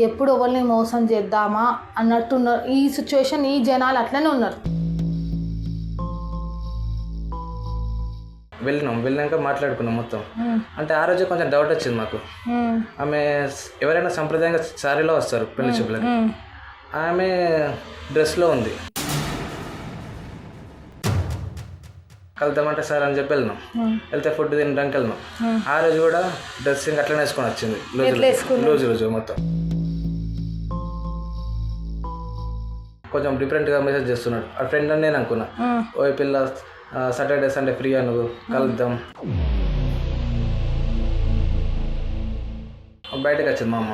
ఎప్పుడు ఎవరిని మోసం చేద్దామా అన్నట్టున్నారు. ఈ సిచ్యువేషన్ ఈ జనాలు అట్లనే ఉన్నారు. వెళ్ళినాక మాట్లాడుకున్నాం మొత్తం. అంటే ఆ రోజే కొంచెం డౌట్ వచ్చింది మాకు. ఆమె ఎవరైనా సంప్రదాయంగా శారీలో వస్తారు పెళ్లి చూపులకి, ఆమె డ్రెస్లో ఉంది. కలుద్దామంటే సార్ అని చెప్పి వెళ్ళినాం. వెళ్తే ఫుడ్ తినడానికి వెళ్ళినాం. ఆ రోజు కూడా డ్రెస్సింగ్ అట్లనే వేసుకొని వచ్చింది, లూజు మొత్తం. కొంచెం డిఫరెంట్గా మెసేజ్ చేస్తున్నాడు. ఆ ఫ్రెండ్ అని నేను అనుకున్నా, ఓ పిల్ల సాటర్డే సండే ఫ్రీ నువ్వు కలుద్దాం. బయటకు వచ్చింది మా అమ్మ.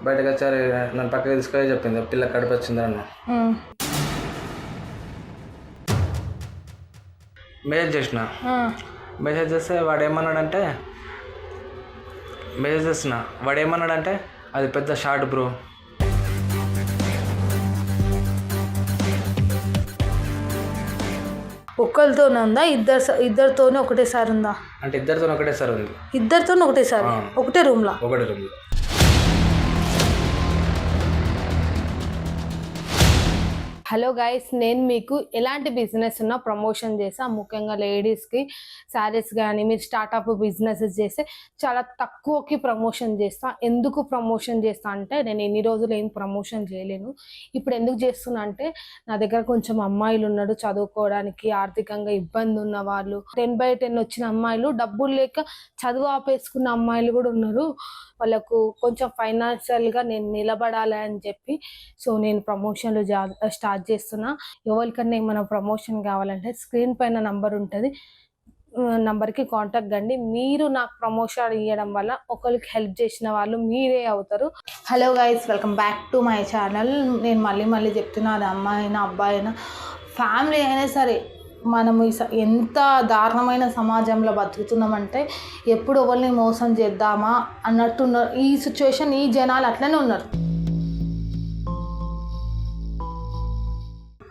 బయటకు వచ్చారు, నన్ను పక్కకి తీసుకొని చెప్పింది పిల్ల కడుపు వచ్చింది అన్న. మెసేజ్ చేస్తే వాడు ఏమన్నాడంటే అది పెద్ద షార్ట్ బ్రో. ఒక్కరితోనే ఉందా? ఇద్దరితోనే ఒకటేసారి ఉందా? అంటే ఇద్దరితో ఒకటేసారి ఉంది. ఇద్దరితో ఒకటేసారి ఒకటే రూమ్లో. హలో గైస్, నేను మీకు ఎలాంటి బిజినెస్ ఉన్నా ప్రమోషన్ చేస్తా. ముఖ్యంగా లేడీస్కి శారీస్ కానీ మీరు స్టార్టప్ బిజినెసెస్ చేస్తే చాలా తక్కువకి ప్రమోషన్ చేస్తా. ఎందుకు ప్రమోషన్ చేస్తా అంటే నేను ఎన్ని రోజులు ఏం ప్రమోషన్ చేయలేను. ఇప్పుడు ఎందుకు చేస్తున్నా అంటే నా దగ్గర కొంచెం అమ్మాయిలు ఉన్నాడు చదువుకోవడానికి, ఆర్థికంగా ఇబ్బంది ఉన్న వాళ్ళు, 10/10 వచ్చిన అమ్మాయిలు, డబ్బులు లేక చదువు ఆపేసుకున్న అమ్మాయిలు కూడా ఉన్నారు. వాళ్ళకు కొంచెం ఫైనాన్షియల్గా నేను నిలబడాలి అని చెప్పి సో నేను ప్రమోషన్లు స్టార్ట్ చేస్తున్నా. ఎవరికన్నా ఏమైనా ప్రమోషన్ కావాలంటే స్క్రీన్ పైన నంబర్ ఉంటుంది, నంబర్కి కాంటాక్ట్ కండి. మీరు నాకు ప్రమోషన్ ఇవ్వడం వల్ల ఒకరికి హెల్ప్ చేసిన వాళ్ళు మీరే అవుతారు. Hello guys, welcome back to my channel. నేను మళ్ళీ చెప్తున్నా, అది అమ్మాయి అయినా అబ్బాయి అయినా ఫ్యామిలీ అయినా సరే, మనం ఎంత దారుణమైన సమాజంలో బతుకుతున్నామంటే ఎప్పుడు ఎవరిని మోసం చేద్దామా అన్నట్టున్నారు. ఈ సిచ్యువేషన్ ఈ జనాలు అట్లనే ఉన్నారు.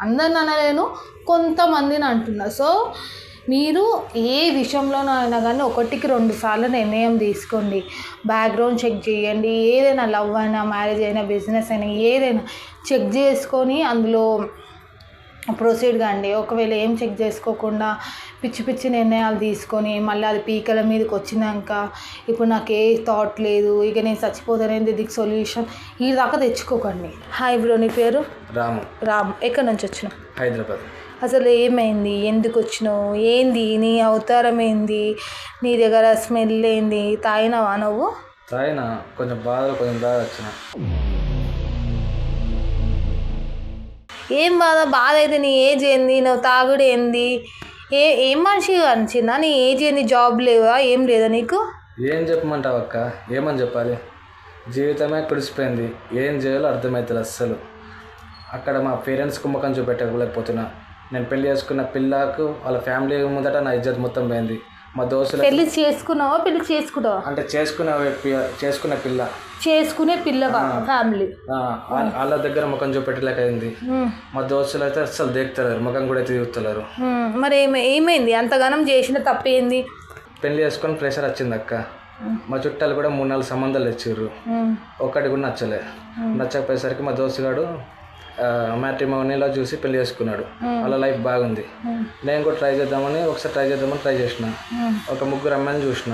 అందరిని అనలేను, కొంతమందిని అంటున్నా. సో మీరు ఏ విషయంలోనైనా కానీ 1-2 సార్లు నిర్ణయం తీసుకోండి. బ్యాక్గ్రౌండ్ చెక్ చేయండి. ఏదైనా లవ్ అయినా, మ్యారేజ్ అయినా, బిజినెస్ అయినా ఏదైనా చెక్ చేసుకొని అందులో ప్రొసీడ్ కాండి. ఒకవేళ ఏం చెక్ చేసుకోకుండా పిచ్చి నిర్ణయాలు తీసుకొని మళ్ళీ అది పీకల మీదకి వచ్చినాక ఇప్పుడు నాకు ఏ థాట్ లేదు, ఇక నేను చచ్చిపోతానేది, దీనికి సొల్యూషన్ ఈ దాకా తెచ్చుకోకండి. హాయ్ బ్రో, నీ పేరు? రాము. ఎక్కడి నుంచి వచ్చినావు? హైదరాబాద్. అసలు ఏమైంది, ఎందుకు వచ్చినావు, ఏంది నీ అవతారం, ఏంది నీ దగ్గర స్మెల్ ఏంది, తాగినావా నువ్వు? తాగినా, కొంచెం బాగా వచ్చిన. ఏం బాధ అయితే నీ ఏజ్ ఏంది, నువ్వు తాగుడు ఏంది, ఏం మనిషి అనిచిందా? నీ ఏజ్ ఏంది, జాబ్ లేవా, ఏం లేదా నీకు? ఏం చెప్పమంటావు అక్క, ఏమని చెప్పాలి? జీవితమే కుడిసిపోయింది, ఏం చేయాలో అర్థమవుతుంది అస్సలు. అక్కడ మా పేరెంట్స్ కుమ్మకం చూపెట్టలేకపోతున్నా. నేను పెళ్లి చేసుకున్న పిల్లకు వాళ్ళ ఫ్యామిలీ ముందట నా ఇజ్జత్ మొత్తం పోయింది. మా దోస్తులు పెళ్లి చేసుకున్నావా? అంటే చేసుకునే పిల్ల ఫ్యామిలీ వాళ్ళ దగ్గర ముఖం చూపెట్టలేకైంది. మా దోస్తులు అయితే అస్సలు దేకుతలేరు, ముఖం కూడా అయితే చూస్తలేరు. మరి ఏమైంది, అంతగానం చేసిన తప్పేంది? పెళ్లి చేసుకొని ప్రెషర్ వచ్చింది అక్క. మా చుట్టాలు కూడా 3-4 సంబంధాలు తెచ్చిర్రు, ఒక్కటి కూడా నచ్చకపోయేసరికి మా దోస్తుగాడు మ్యాట్రిమోనీలో చూసి పెళ్లి చేసుకున్నాడు. వాళ్ళ లైఫ్ బాగుంది. నేను కూడా ట్రై చేద్దామని ట్రై చేసిన. ఒక 3 అమ్మాయిని చూసిన,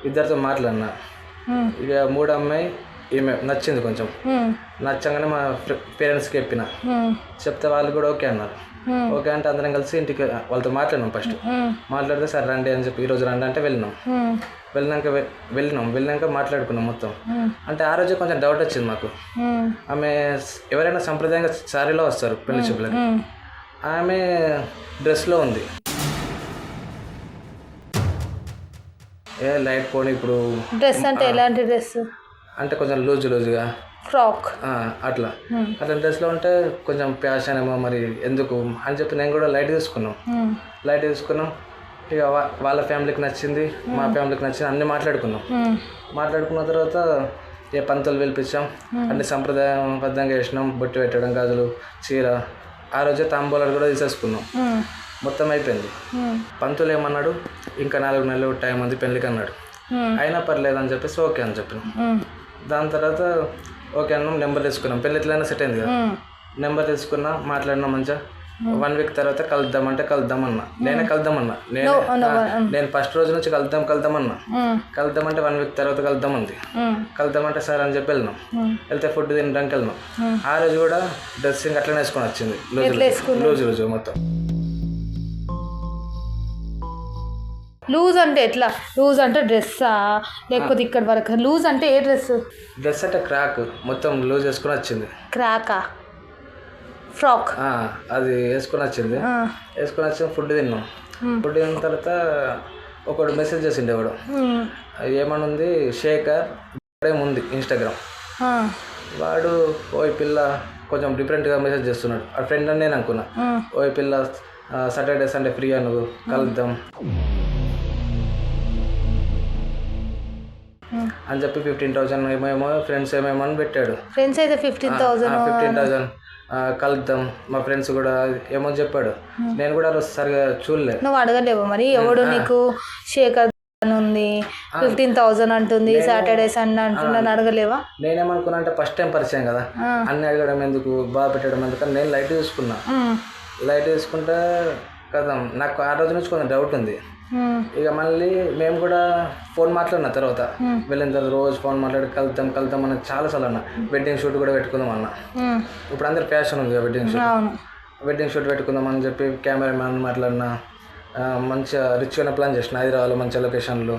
2తో మాట్లాడినా. ఇక 3వ అమ్మాయి ఈమె నచ్చింది కొంచెం. నచ్చగానే మా పేరెంట్స్కి చెప్తే వాళ్ళు కూడా ఓకే అన్నారు. ఓకే అంటే అందరం కలిసి ఇంటికి వాళ్ళతో మాట్లాడినాం. ఫస్ట్ మాట్లాడితే సరే రండి అని చెప్పి ఈరోజు రండి అంటే వెళ్ళినాక మాట్లాడుకున్నాం మొత్తం. అంటే ఆ రోజే కొంచెం డౌట్ వచ్చింది మాకు. ఆమె ఎవరైనా సంప్రదాయంగా శారీలో వస్తారు పెళ్లి చూపులకి, ఆమె డ్రెస్లో ఉంది. లైట్ పోనీ ఇప్పుడు డ్రెస్ అంటే ఎలాంటి డ్రెస్ అంటే కొంచెం లూజుగా ఫ్రాక్ అట్లా డ్రెస్లో ఉంటే కొంచెం ప్యాషన్ ఏమో మరి ఎందుకు అని చెప్పి నేను కూడా లైట్ తీసుకున్నాం. ఇక వాళ్ళ ఫ్యామిలీకి నచ్చింది, మా ఫ్యామిలీకి నచ్చింది, అన్నీ మాట్లాడుకున్న తర్వాత ఏ పంతులు పిలిపించాం, అన్ని సంప్రదాయబద్ధంగా చేసినాం. బొట్టు పెట్టడం, గాజులు, చీర. ఆ రోజే తాంబూలాలు కూడా తీసేసుకున్నాం. మొత్తం అయిపోయింది. పంతులు ఏమన్నాడు, ఇంకా 4 నెలలు టైం ఉంది పెళ్ళికి అన్నాడు. అయినా పర్లేదు అని చెప్పేసి ఓకే అని చెప్పినాం. దాని తర్వాత ఓకే అన్నాం, నెంబర్ తీసుకున్నాం. పెళ్ళి ఎట్లయినా సెట్ అయింది కదా. నెంబర్ తీసుకున్నా, మాట్లాడినా మంచిగా. 1 వీక్ తర్వాత కలుద్దామంటే కలుద్దామన్నా. నేనే కలుద్దామన్నా. నేను ఫస్ట్ రోజు నుంచి కలుద్దామన్నా. కలుద్దామంటే 1 వీక్ తర్వాత కలుద్దామంది. కలుద్దామంటే సరే అని చెప్పి వెళ్ళినాం. వెళ్తే ఫుడ్ తినడానికి వెళ్ళినాం. ఆ రోజు కూడా డ్రెస్సింగ్ అట్లనే వేసుకొని వచ్చింది, లూజు మొత్తం. లూజ్ అంటే ఎట్లా? లూజ్ అంటే డ్రెస్సా లేకపోతే ఇక్కడ వరకు? లూజ్ అంటే ఏ డ్రెస్ అంటే క్రాక్ మొత్తం లూజ్ వేసుకొని వచ్చింది. క్రాకా? ఫ్రాక్ అది వేసుకొని వచ్చింది. ఫుడ్ తిన్నాం. ఫుడ్ తిన్న తర్వాత ఒకడు మెసేజ్ చేసిండే. వాడు ఏమనుంది, శేఖర్ ఉంది ఇన్స్టాగ్రామ్. వాడు ఓ పిల్ల కొంచెం డిఫరెంట్గా మెసేజ్ చేస్తున్నాడు. ఆ ఫ్రెండ్ అని నేను అనుకున్నా. ఓ పిల్ల సాటర్డే సండే ఫ్రీ నువ్వు కలుద్దాం అని చెప్పి 15,000 ఏమేమో ఫ్రెండ్స్ ఏమేమో అని పెట్టాడు. ఫ్రెండ్స్ అయితే 15,000 కలుద్దాం. మా ఫ్రెండ్స్ కూడా ఏమో చెప్పాడు. నేను కూడా సరిగా చూడలే. నువ్వు అడగలేవు మరి? ఎవడు నీకు శేఖర్ ఉంది 15,000 అంటుంది, సాటర్డే సండే అంటున్నాను, అడగలేవా? నేనేమనుకున్నా అంటే ఫస్ట్ టైం పరిచయం కదా, అన్ని అడగడం ఎందుకు, బాగా పెట్టడం ఎందుకు అని నేను లైట్ తీసుకున్నా. లైట్ తీసుకుంటే కదా నాకు ఆ రోజు నుంచి కొంచెం డౌట్ ఉంది. ఇక మళ్ళీ మేము కూడా ఫోన్ మాట్లాడిన తర్వాత వెళ్ళిన తర్వాత రోజు ఫోన్ మాట్లాడి కలుద్దాం అని చాలాసార్లు అన్న. వెడ్డింగ్ షూట్ కూడా పెట్టుకుందాం అన్న. ఇప్పుడు అందరు ఫ్యాషన్ ఉంది వెడ్డింగ్ షూట్ పెట్టుకుందాం అని చెప్పి కెమెరామ్యాన్ మాట్లాడిన. మంచిగా రిచ్గానే ప్లాన్ చేసిన. హైదరాబాద్లో మంచి లొకేషన్లు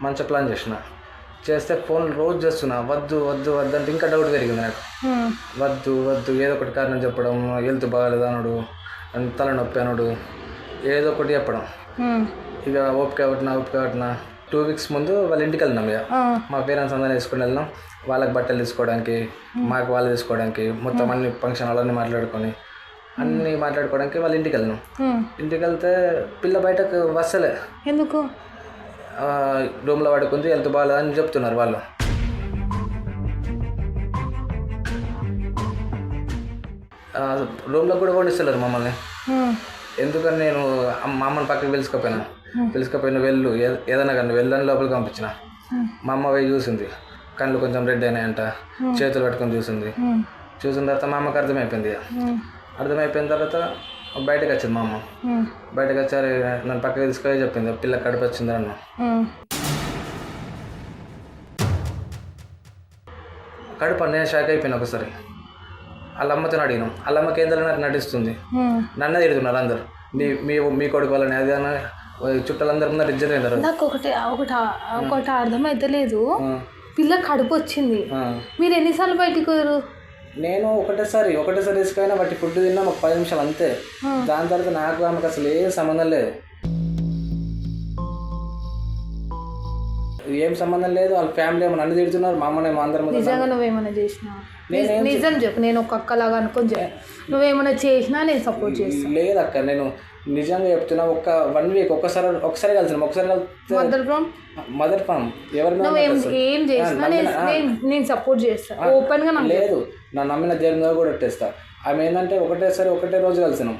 మంచిగా ప్లాన్ చేస్తే ఫోన్ రోజు చేస్తున్నా. వద్దు అంటే ఇంకా డౌట్ పెరిగింది నాకు. వద్దు ఏదో ఒకటి కారణం చెప్పడం, హెల్త్ బాగాలేదు అనుడు, తలనొప్పి అనుడు, ఏదో ఒకటి చెప్పడం. ఇక ఓపిక పట్టినా 2 వీక్స్ ముందు వాళ్ళ ఇంటికి వెళ్ళినాం. ఇక మా పేరెంట్స్ అందరం వేసుకుని వెళ్ళినాం. వాళ్ళకి బట్టలు తీసుకోవడానికి, మాకు వాళ్ళు తీసుకోవడానికి, మొత్తం అన్ని ఫంక్షన్ వాళ్ళని మాట్లాడుకోవడానికి వాళ్ళ ఇంటికి వెళ్ళినాం. ఇంటికి వెళ్తే పిల్ల బయటకు వస్తలే. ఎందుకు? రూమ్లో పడుకుంది, హెల్త్ బాగాలేదు అని చెప్తున్నారు వాళ్ళు. రూమ్లో కూడా వండిస్తలేరు మమ్మల్ని. ఎందుకని నేను మా అమ్మని పక్కకి పిలుచుకపోయినా వెళ్ళు ఏదైనా కానీ వెళ్ళని లోపలికి పంపించిన. మా అమ్మ పోయి చూసింది. కళ్ళు కొంచెం రెడ్ అయినాయంట. చేతులు పట్టుకొని చూసిన తర్వాత మా అమ్మకి అర్థమైపోయిన తర్వాత బయటకు వచ్చింది మా అమ్మ. బయటకు వచ్చారు, నన్ను పక్కకి తీసుకొని చెప్పింది పిల్ల కడుపు వచ్చింది అన్న. కడుపు నేను షాక్ అయిపోయినా ఒకసారి. వాళ్ళ అమ్మతో అడిగినాం. వాళ్ళ అమ్మకి ఏం తెలియదు నటిస్తుంది. నన్నే తిడుతున్నారు అందరు, మీ కొడుకు వాళ్ళని అది అన్న. చుట్టాలందరూ ముందర ఇజ్జత్ అయినారు. నాకు ఒకటి అర్థమైతలేదు. పిల్ల కడుపు వచ్చింది, మీరు ఎన్నిసార్లు బయటికి పోయారు? నేను ఒకటేసారి తీసుకైనా బట్టి ఫుడ్ తిన్నా ఒక 10 నిమిషాలు అంతే. దాని తర్వాత నాకు ఆమెకు అసలు ఏం సంబంధం లేదు. వాళ్ళ ఫ్యామిలీ ఏమో నన్ను తిడుతున్నారు, మా అమ్మనేమో అందరం. నిజంగా నువ్వేమైనా చేసినా? నిజం చెప్పు, నేను ఒక అక్కలాగా అనుకొని చెప్పు. నువ్వేమైనా చేసినా నేను సపోర్ట్ చేస్తాను. లేదక్క, నేను నిజంగా చెప్తున్నా. 1 వీక్ ఒకసారి కలిసి మదర్ ఫామ్ ఎవరి ఏం చేసినా నేను సపోర్ట్ చేస్తాను ఓపెన్ గా. లేదు, నా నమ్మిన దేవుని మీద కూడా పెట్టేస్తా. ఆమె ఏంటంటే ఒకటే రోజు కలిసినాం.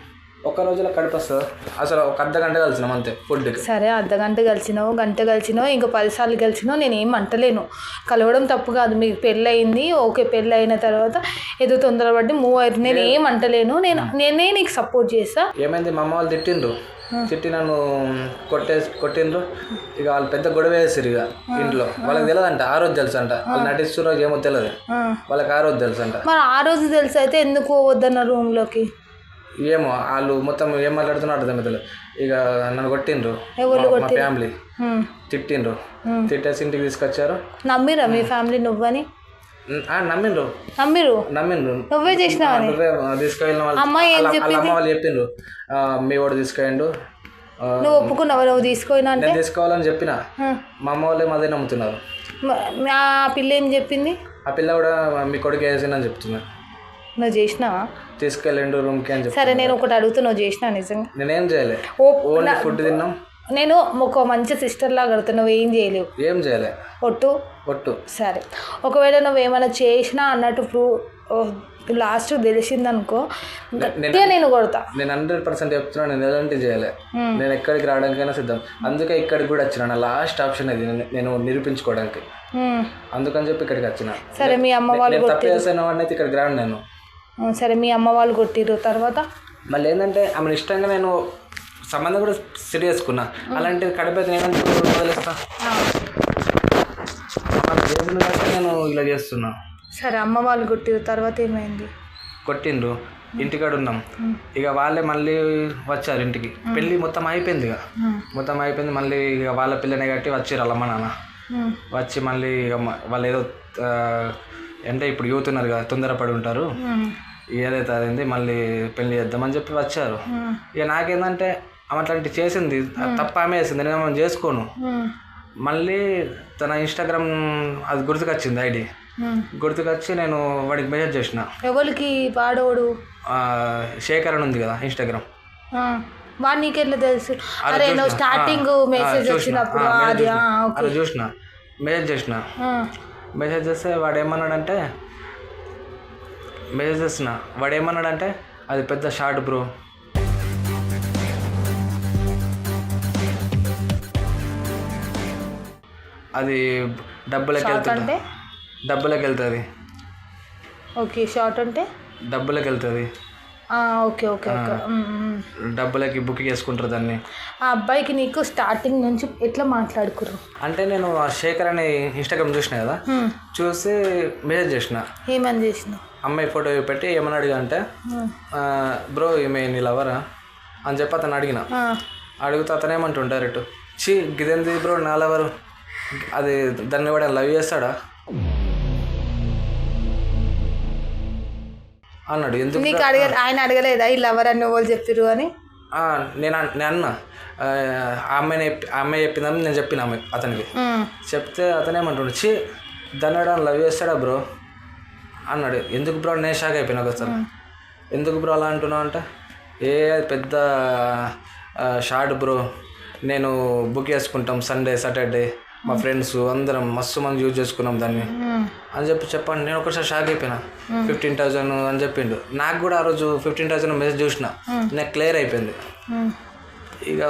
ఒక్క రోజులో కడుపు వస్తుంది. అసలు ఒక అర్ధగంట కలిసినాం అంతే ఫుడ్కి. సరే, అర్ధగంట కలిసినావు, గంట కలిసినావు, ఇంకా 10 సార్లు కలిసినావు, నేను ఏం అంటలేను. కలవడం తప్పు కాదు. మీకు పెళ్ళి అయింది, ఓకే. పెళ్ళి అయిన తర్వాత ఏదో తొందరపడి మూవ్ అవుతుంది, నేను ఏం అంటలేను. నేనే నీకు సపోర్ట్ చేస్తా. ఏమైంది, మా అమ్మ వాళ్ళు తిట్టి నన్ను కొట్టిండ్రు. ఇక వాళ్ళు పెద్ద గొడవ వేసారు. ఇక ఇంట్లో వాళ్ళకి తెలియదంట. ఆ రోజు తెలుసు అంట. వాళ్ళు నటిస్తున్నారు ఏమో తెలియదు వాళ్ళకి. ఆ రోజు తెలుసు అంట. మరి ఆ రోజు తెలుసు అయితే ఎందుకు వద్దన్న రూమ్లోకి? ఏమో వాళ్ళు మొత్తం ఏం మాట్లాడుతున్నారు అర్థమవుతలేదు. ఇక నన్ను కొట్టిండ్రు. మా ఫ్యామిలీ తిట్టేసి ఇంటికి తీసుకొచ్చారు. నమ్మిరా మీ ఫ్యామిలీ నువ్వని? నమ్మిండ్రు. నువ్వే చేసినావు. తీసుకెళ్ళిన వాళ్ళు చెప్పిండ్రు, మీ వాడు తీసుకెళ్ళండు. నువ్వు ఒప్పుకున్నావా? నువ్వు తీసుకున్నా అంటే నేను తీసుకోవాలని చెప్పిన. మా అమ్మ వాళ్ళేమో అదే నమ్ముతున్నారు. ఆ పిల్ల ఏం చెప్పింది? ఆ పిల్ల కూడా మీ కొడుకు వేసిందని చెప్తున్నా. నువ్వు చేసినావా? తీసుకెళ్ళండు రూమ్కి అని చెప్పి. సరే, నేను ఒకటి అడుగుతూ, నువ్వు చేసినా నిజంగా? నేనేం చేయలే, ఓన్లీ ఫుడ్ తిన్నాం. నేను ఒక మంచి సిస్టర్లా కడుతా, నువ్వు ఏం చేయలేవు. ఏం చేయలే. ఒట్టు సరే. ఒకవేళ నువ్వు ఏమైనా చేసినా అన్నట్టు లాస్ట్ తెలిసిందనుకో నేను కొడతా. నేను 100% చెప్తున్నా, నేను ఎలాంటి చేయలే. నేను ఎక్కడికి రావడానికైనా సిద్ధం. అందుకే ఇక్కడికి కూడా వచ్చిన. నా లాస్ట్ ఆప్షన్ అది నేను నిరూపించుకోవడానికి. అందుకని చెప్పి ఇక్కడికి వచ్చిన. సరే మీ అమ్మ వాళ్ళు తప్పు చేసిన వాడిని అయితే ఇక్కడికి రాను నేను. సరే మీ అమ్మ వాళ్ళు కొట్టిరు తర్వాత మళ్ళీ ఏంటంటే ఆమె ఇష్టంగా నేను సంబంధం కూడా సెట్ చేసుకున్నా. అలాంటిది కడిపోతే నేను వదిలేస్తా. నేను ఇలా చేస్తున్నా. సరే అమ్మ వాళ్ళు కొట్టిరు తర్వాత ఏమైంది? కొట్టిండ్రు, ఇంటికాడ ఉన్నాం. ఇక వాళ్ళే మళ్ళీ వచ్చారు ఇంటికి. పెళ్ళి మొత్తం అయిపోయింది. మొత్తం అయిపోయింది. మళ్ళీ ఇక వాళ్ళ పిల్లనే కట్టి వచ్చారు వాళ్ళ అమ్మ నాన్న. వచ్చి మళ్ళీ ఇక వాళ్ళు ఏదో అంటే ఇప్పుడు యూత్ ఉన్నారు కదా, తొందరపడి ఉంటారు. ఏదైతే అయింది మళ్ళీ పెళ్లి చేద్దామని చెప్పి వచ్చారు. ఇక నాకేందంటే ఆమె అట్లాంటి చేసింది తప్ప ఆమె చేసింది, నేను ఆమె చేసుకోను. మళ్ళీ తన ఇన్స్టాగ్రామ్ అది గుర్తుకొచ్చింది, ఐడి గుర్తుకొచ్చి నేను వాడికి మెసేజ్ చేసిన. ఎవరికి వాడోడు? శేఖర్ అని ఉంది కదా ఇన్స్టాగ్రామ్. వాడు నీకెట్లా తెలుసు? అరే నువ్వు స్టార్టింగ్ మెసేజ్ వచ్చినప్పుడు అది చూసిన, మెసేజ్ చేసిన. మెసేజ్ చేస్తే వాడు ఏమన్నాడంటే అది పెద్ద షార్ట్ బ్రో, అది డబ్బులకి వెళ్తుంది. ఓకే షార్ట్ అంటే డబ్బులకి వెళ్తుంది. Okay okay okay. డబ్బులకి బుక్ చేసుకుంటారు దాన్ని. ఆ అబ్బాయికి నీకు స్టార్టింగ్ నుంచి ఎట్లా మాట్లాడుకుర్రు? అంటే నేను ఆ శేఖర్ అని ఇన్స్టాగ్రామ్ చూసిన కదా, చూసి మెసేజ్ చేసిన. ఏమని చేసిన? అమ్మాయి ఫోటో పెట్టి ఏమని అడిగా అంటే బ్రో ఈమె నీ లవరా అని చెప్పి అతను అడిగిన. అడిగితే అతనేమంటుండు డైరెక్ట్, చీ గిదేంది బ్రో నా లవరు, అది దాన్ని కూడా లవ్ చేస్తాడా అన్నాడు. ఎందుకు నీకు ఆయన అడగలేదా ఈ లవర్ అని వాళ్ళు చెప్పిర్రు అని? నేను అన్నా, అమ్మాయి చెప్పిందని నేను చెప్పిన అతనికి. చెప్తే అతనేమంటుండు, చీ దాన్ని కూడా లవ్ చేస్తాడా బ్రో అన్నాడు. ఎందుకు బ్రో నేను షాక్ అయిపోయినా ఒకసారి. ఎందుకు బ్రో అలా అంటున్నావు అంటే, పెద్ద షార్ట్ బ్రో, నేను బుక్ చేసుకుంటాం సండే సాటర్డే, మా ఫ్రెండ్స్ అందరం మస్తు మంది యూజ్ చేసుకున్నాం దాన్ని అని చెప్పండి. నేను ఒకసారి షాక్ అయిపోయినా. 15,000 అని చెప్పిండు. నాకు కూడా ఆ రోజు 15,000 మెసేజ్ చూసిన, నాకు క్లియర్ అయిపోయింది. ఇక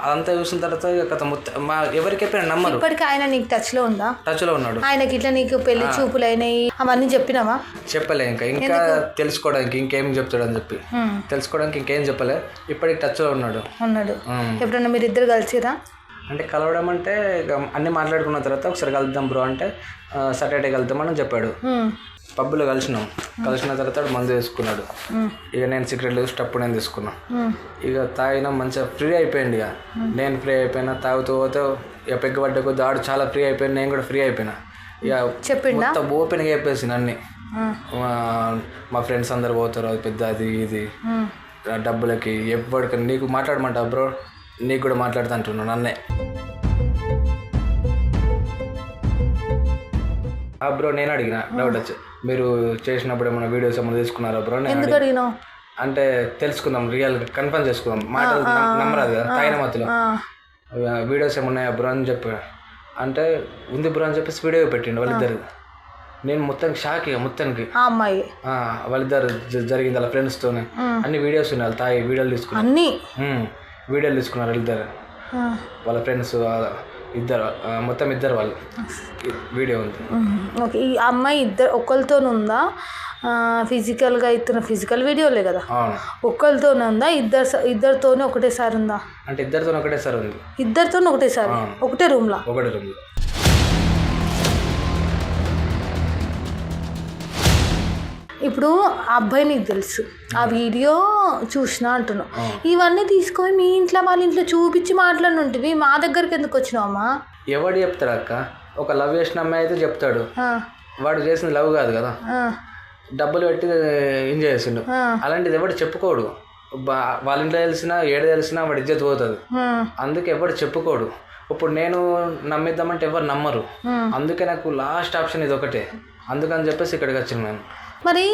అదంతా చూసిన తర్వాత ఇక కథ మొత్తం ఎవరికి చెప్పిన నమ్మరు. ఇప్పటికీ ఆయన నీకు టచ్లో ఉందా? టచ్లో ఉన్నాడు. ఆయనకి ఇట్లా నీకు పెళ్లి చూపులు అయినాయి అవన్నీ చెప్పినావా? చెప్పలే. ఇంకా తెలుసుకోవడానికి ఇంకేం చెప్తాడని చెప్పి తెలుసుకోవడానికి ఇంకేం చెప్పలే. ఇప్పటికి టచ్లో ఉన్నాడు. ఎప్పుడన్నా మీరు ఇద్దరు కలిసిరా? అంటే కలవడం అంటే ఇక అన్నీ మాట్లాడుకున్న తర్వాత ఒకసారి కలుద్దాం బ్రో అంటే సాటర్డే కలుద్దామని చెప్పాడు. పబ్బులో కలిసిన తర్వాత మందు వేసుకున్నాడు. ఇక నేను సిగరెట్లు స్టప్ నేను తీసుకున్నా. ఇక తాగినా మంచిగా ఫ్రీ అయిపోయింది. ఇక నేను ఫ్రీ అయిపోయినా, తాగుతూ పోతే ఇక పెగ్గబడ్డ కొద్ది ఆడు చాలా ఫ్రీ అయిపోయింది, నేను కూడా ఫ్రీ అయిపోయినా. ఇక మొత్తం ఓపెన్గా చెప్పేసి అన్నీ మా ఫ్రెండ్స్ అందరు పోతారు, అది పెద్ద అది ఇది డబ్బులకి ఎవ్వడికి నీకు మాట్లాడమంటా బ్రో, నీకు కూడా మాట్లాడుతూ అంటున్నాను నన్నే. బ్రో నేను అడిగిన డౌట్ వచ్చి, మీరు చేసినప్పుడు ఏమైనా వీడియోస్ ఏమైనా తీసుకున్నారా బ్రో? ఎందుకు అడిగినావు అంటే తెలుసుకుందాం, రియల్ కన్ఫర్మ్ చేసుకుందాం. మాటలు నమ్మరాదు కదా తాగిన మధ్యలో. వీడియోస్ ఏమున్నాయా బ్రో అని చెప్పి అంటే ఉంది బ్రో అని చెప్పేసి వీడియో పెట్టిండు వాళ్ళిద్దరు. నేను మొత్తం షాక్. ఇక మొత్తానికి అమ్మాయి వాళ్ళిద్దరు జరిగింది వాళ్ళ ఫ్రెండ్స్తోనే అన్ని వీడియోస్ ఉన్నాయి. వాళ్ళు తాగి వీడియోలు తీసుకున్నారు వాళ్ళిద్దరు, వాళ్ళ ఫ్రెండ్స్ ఇద్దరు, మొత్తం ఇద్దరు వాళ్ళు వీడియో ఉంది. ఓకే. ఈ అమ్మాయి ఒకరితో ఉందా ఫిజికల్గా? ఇతను ఫిజికల్ వీడియోలే కదా, ఒకరితోనే ఉందా? ఇద్దరితోనే ఒకటేసారి ఉందా? అంటే ఇద్దరితో ఒకటేసారి ఉంది. ఇద్దరితో ఒకటేసారి ఒకటే రూమ్లో? ఒకటే రూమ్లో. ఇప్పుడు ఆ అబ్బాయి నీకు తెలుసు, ఆ వీడియో చూసినా అంటున్నావు. ఇవన్నీ తీసుకొని మీ ఇంట్లో వాళ్ళ ఇంట్లో చూపించి మాట్లాడుంటివి, మా దగ్గరికి ఎందుకు వచ్చినావమ్మా? ఎవడు చెప్తాడు అక్క? ఒక లవ్ చేసిన అమ్మాయి అయితే చెప్తాడు. వాడు చేసింది లవ్ కాదు కదా, డబ్బులు పెట్టి ఎంజాయ్ చేసిండు. అలాంటిది ఎవడు చెప్పుకోడు. వాళ్ళ ఇంట్లో తెలిసినా తెలిసినా వాడి ఇజ్జత్ పోతుంది. అందుకే ఎవడు చెప్పుకోడు. ఇప్పుడు నేను నమ్మిద్దామంటే ఎవరు నమ్మరు. అందుకే నాకు లాస్ట్ ఆప్షన్ ఇది ఒకటే. అందుకని చెప్పేసి ఇక్కడికి వచ్చిన నేను. మరి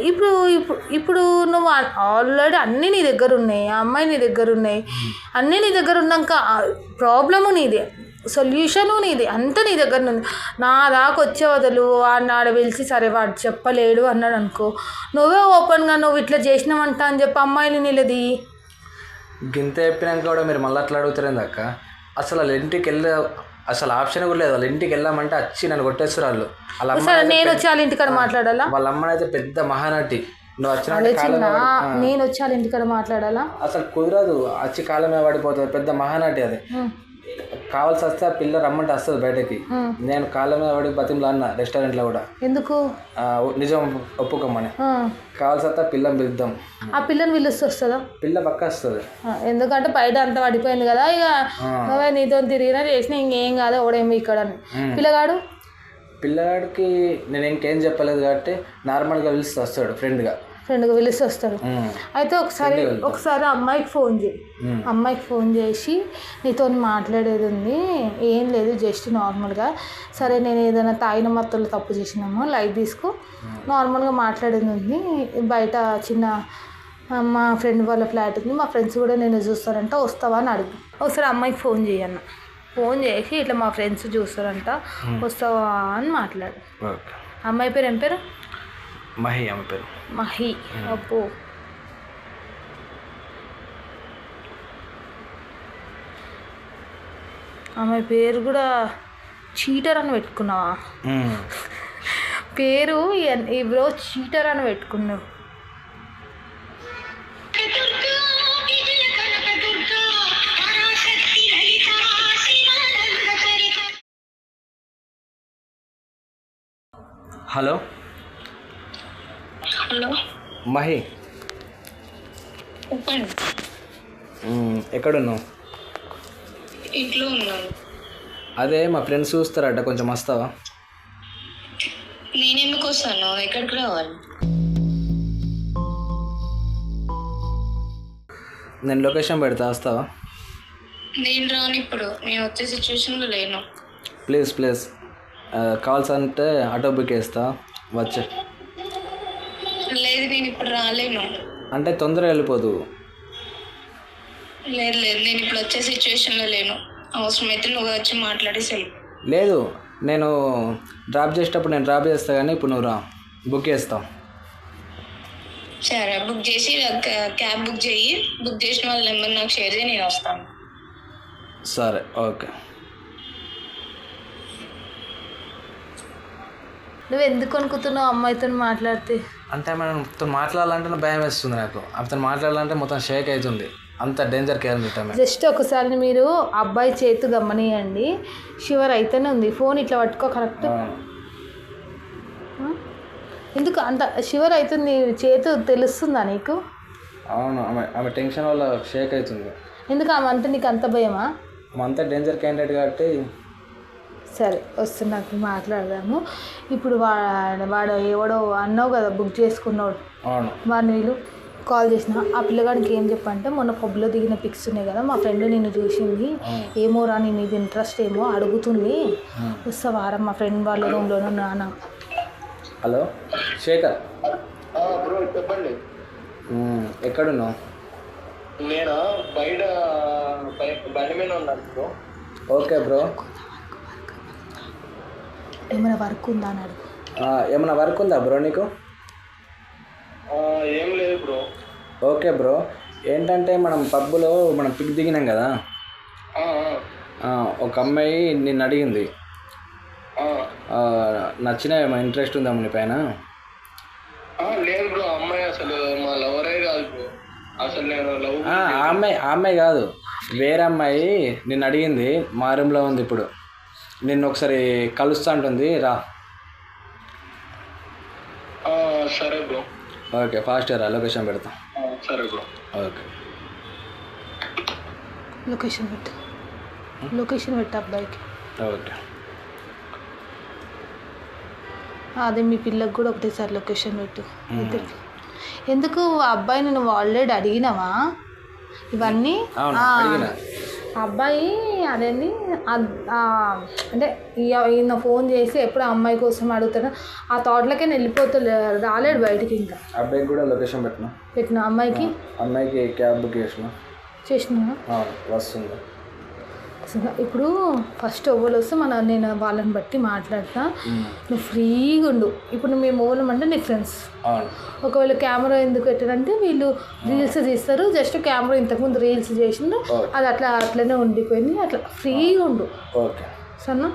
ఇప్పుడు ఇప్పుడు ఇప్పుడు నువ్వు ఆల్రెడీ అన్నీ నీ దగ్గర ఉన్నాయి, ఆ అమ్మాయి నీ దగ్గర ఉన్నాయి, అన్నీ నీ దగ్గర ఉన్నాక ప్రాబ్లము నీదే, సొల్యూషను నీది, అంతా నీ దగ్గర ఉంది. నా దాకా వచ్చే వదలు వాడిని ఆడ పిలిచి సరే వాడు చెప్పలేడు అన్నాడు అనుకో, నువ్వే ఓపెన్గా నువ్వు ఇట్లా చేసినావంట అని చెప్పి అమ్మాయిని నిలది. గింత చెప్పినాక కూడా మీరు మళ్ళీ అట్లా అడుగుతారేంది అక్క? అసలు వాళ్ళ ఇంటికి అసలు ఆప్షన్ కూడా లేదు. వాళ్ళ ఇంటికి వెళ్ళామంటే వచ్చి నన్ను కొట్టేస్తారు వాళ్ళు. నేను వచ్చి వాళ్ళ ఇంటికాడ మాట్లాడాలా? వాళ్ళ అమ్మని అయితే పెద్ద మహానటి. నువ్వు వచ్చిన నేను వచ్చి వాళ్ళ ఇంటికాడ మాట్లాడాలా? అసలు కుదరదు. వచ్చి కాలమే పడిపోతుంది. పెద్ద మహానటి అది. కావాల్సి వస్తే ఆ పిల్ల రమ్మంటే వస్తుంది బయటకి. నేను కాలమే పడి బతిమలా అన్న రెస్టారెంట్లో కూడా. ఎందుకు? నిజం ఒప్పుకోమని. కావాల్సి వస్తే ఆ పిల్లని పిలుద్దాం. ఆ పిల్లని పిలుస్తూ వస్తుందా? పిల్ల పక్క వస్తుంది. ఎందుకంటే బయట అంతా పడిపోయింది కదా, ఇక నువ్వే నీతో తిరిగినా చేసినా ఇంకేం కాదు ఓడేమి ఇక్కడ అని. పిల్లగాడికి నేను ఇంకేం చెప్పలేదు కాబట్టి నార్మల్గా పిలిస్తే వస్తాడు, ఫ్రెండ్గా పిలిచి వస్తాడు. అయితే ఒకసారి అమ్మాయికి ఫోన్ చేయి. అమ్మాయికి ఫోన్ చేసి నీతో మాట్లాడేది ఉంది, ఏం లేదు జస్ట్ నార్మల్గా, సరే నేను ఏదైనా తాగిన మత్తులు తప్పు చేసినామో లైట్ తీసుకో, నార్మల్గా మాట్లాడేది ఉంది, బయట చిన్న మా ఫ్రెండ్ వాళ్ళ ఫ్లాట్ ఉంది, మా ఫ్రెండ్స్ కూడా నేను చూస్తారంట, వస్తావా అని అడుగు. ఒకసారి అమ్మాయికి ఫోన్ చేయన్న, ఫోన్ చేసి ఇట్లా మా ఫ్రెండ్స్ చూస్తారంట వస్తావా అని మాట్లాడు. అమ్మాయి పేరు ఏం పేరు? మహి. ఆమె పేరు మహి. అప్పు ఆమె పేరు కూడా చీటర్ అని పెట్టుకున్నావా? పేరు ఎవరో చీటర్ అని పెట్టుకున్నావు. హలో హలో మహి, చెప్పండి. ఎక్కడున్నావు? ఇంట్లో ఉన్నాను. అదే మా ఫ్రెండ్స్ చూస్తారట, కొంచెం వస్తావా? నేను ఎందుకు వస్తాను? ఎక్కడికి రావాలి? నేను లొకేషన్ పెడతా, వస్తావా? నేను రాను ఇప్పుడు, నేను వచ్చే సిచ్యువేషన్లో లేను. ప్లీజ్ కాల్స్ అంటే ఆటో బుక్ చేస్తా, వచ్చే. లేదు నేను ఇప్పుడు రాలేను. అంటే తొందరగా వెళ్ళిపోదు. లేదు నేను ఇప్పుడు వచ్చే సిచ్యువేషన్లో లేను. అవసరమైతే నువ్వు వచ్చి మాట్లాడేసి. లేదు నేను డ్రాప్ చేసేటప్పుడు నేను డ్రాప్ చేస్తా, కానీ ఇప్పుడు నువ్వు రా, బుక్ చేస్తావు. సరే బుక్ చేసి క్యాబ్ బుక్ చేయి. బుక్ చేసిన వాళ్ళ నెంబర్ నాకు షేర్ చేయి, నేను వస్తాను. సరే ఓకే. నువ్వు ఎందుకు అనుకుంటున్నావు అమ్మాయితో మాట్లాడితే? అంటే మనతో మాట్లాడాలంటే భయం వేస్తుంది నాకు. అతను మాట్లాడాలంటే మొత్తం షేక్ అవుతుంది, అంత డేంజర్ కేర్ ఉంటాం. జస్ట్ ఒకసారి మీరు అబ్బాయి చేతు గమనియండి, షివర్ అయితేనే ఉంది. ఫోన్ ఇట్లా పట్టుకో కరెక్ట్. ఎందుకు అంత షివర్ అవుతుంది? చేతు తెలుస్తుందా నీకు? అవును, ఆమె టెన్షన్ వల్ల షేక్ అవుతుంది. ఎందుకు ఆమె అంటే నీకు అంత భయమా? అంత డేంజర్ క్యాండిడేట్ కాబట్టి. సరే వస్తున్నట్టు మాట్లాడదాము. ఇప్పుడు వాడు ఎవడో అన్నావు కదా బుక్ చేసుకున్నాడు, వాడిని వీళ్ళు కాల్ చేసిన. ఆ పిల్లగాడికి ఏం చెప్పంటే, మొన్న పబ్లో దిగిన పిక్స్ ఉన్నాయి కదా, మా ఫ్రెండ్ నిన్ను చూసింది, ఏమో రా నీ మీద ఇంట్రెస్ట్ ఏమో అడుగుతుంది, వస్తావారా మా ఫ్రెండ్ వాళ్ళ రూమ్లోనూ నాన్న. హలో శేఖర్. బ్రో చెప్పండి. ఎక్కడున్నావు? నేను బయట బండి మీద ఉన్నాను బ్రో. Okay bro. ఏమైనా వర్క్ ఉందా అని అడుగు. ఏమైనా వర్క్ ఉందా బ్రో నీకు? ఏం లేదు బ్రో. Okay bro. ఏంటంటే మనం పబ్బులో మనం పిక్ దిగినాం కదా, ఒక అమ్మాయి నిన్ను అడిగింది, నచ్చిన ఏమైనా ఇంట్రెస్ట్ ఉందా నీ పైన? లేదు బ్రో, అమ్మాయి అసలు మా లవరే కాదు బ్రో. అసలు నేను లవ్ అమ్మాయి కాదు, వేరే అమ్మాయి నిన్ను అడిగింది, మా రూమ్లో ఉంది ఇప్పుడు, నిన్ను ఒకసారి కలుస్తా అంటుంది, రా. సరే బ్రో. ఓకే ఫాస్ట్గా రా, లొకేషన్ పెడతా. సరే బ్రో. ఓకే లొకేషన్ పెట్టు అబ్బాయికి. ఓకే. అదే మీ పిల్లకి కూడా ఒకటేసారి లొకేషన్ పెట్టు ఇద్దరికి. ఎందుకు ఆ అబ్బాయిని నువ్వు ఆల్రెడీ అడిగినావా ఇవన్నీ? అబ్బాయి అదేంటి అంటే ఈయన ఫోన్ చేసి ఎప్పుడు అమ్మాయి కోసం అడుగుతాడు ఆ థాట్లకే వెళ్ళిపోతాడు, రాలేడు బయటికి. ఇంకా అబ్బాయికి కూడా లొకేషన్ పెట్టిన అమ్మాయికి క్యాబ్ బుక్ చేసిన వస్తుంది. ఇప్పుడు ఫస్ట్ ఎవరు వస్తే నేను వాళ్ళని బట్టి మాట్లాడతా. నువ్వు ఫ్రీగా ఉండు. ఇప్పుడు నువ్వు మేము ఓవలం అంటే నీ ఫ్రెండ్స్. ఒకవేళ కెమెరా ఎందుకు పెట్టారంటే వీళ్ళు రీల్స్ తీస్తారు, జస్ట్ కెమెరా ఇంతకుముందు రీల్స్ చేసిండు, అది అట్లనే ఉండిపోయింది. అట్లా ఫ్రీగా ఉండు. ఓకే సరేనా?